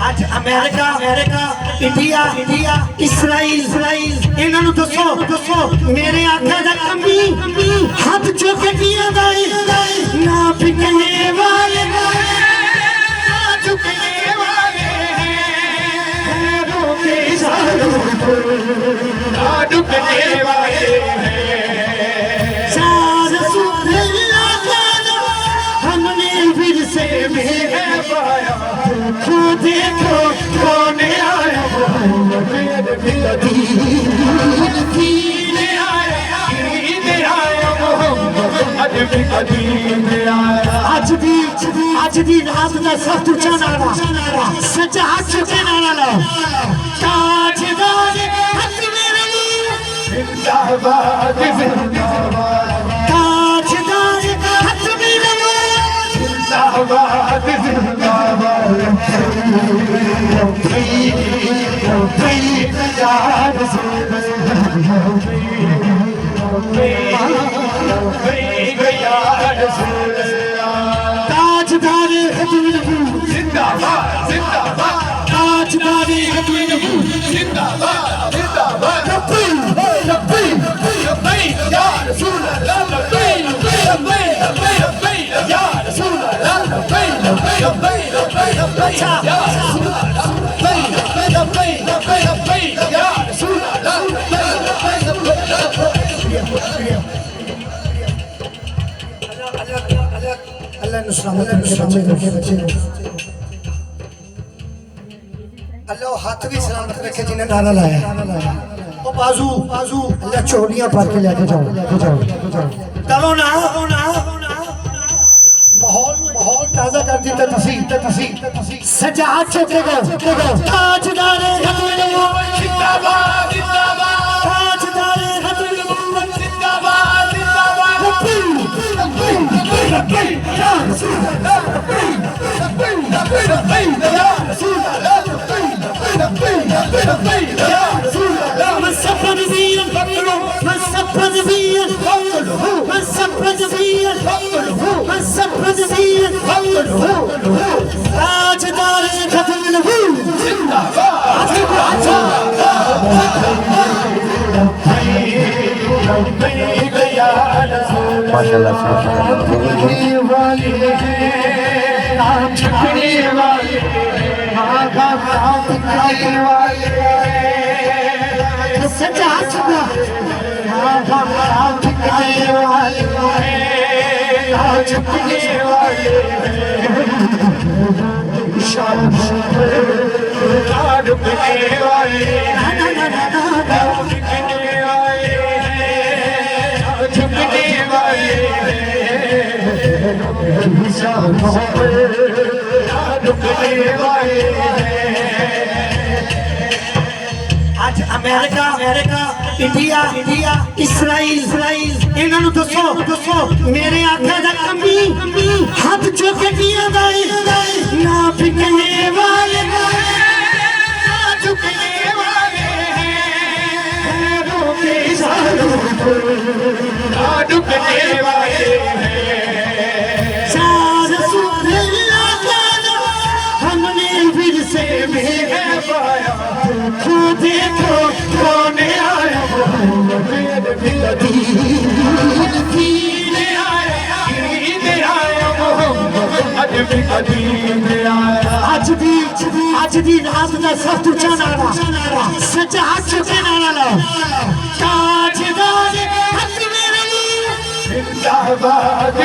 आज America India Israel इन्होंने दसो मेरे आख्या दा कमी हाथ चुकनिया ना बिकने वाले ना झुकने वाले ना झुकने वाले हमने फिर से देखो कौन आया आज दी रात का सब कुछ सच्चा हाथ चुके नाला ताजदार हाथ मेरे लिए जिंदाबाद ताजदार हाथ मेरे लिए जिंदाबाद ताजदार जिंदाबाद ताजदार जिंदाबाद या रसूल अल्लाह या रसूल अल्लाह हाथ भी सलामत रखे जिन्हें नारा लाया ओ बाजू अल्लाह चोरियां भर के लेके जाओ चलो ना माहौल ताजा कर दिता तुसी सजा चुकेगा ताजदार जिंदाबाद ताजदार जिंदाबाद या रसूल सच्चा आज अमेरिका इंडिया इसराइल इन्होंने दसो मेरे आख्या दा कमी हाथ चुकनिया ना बिकने वाले ना झुकने वाले ना झुकने वाले हमने फिर से देखो कौन आया आज दी रात का सब कुछ सच्चा हाथ चुके नाला ताजदार हाथ मेरे लिए जिंदाबाद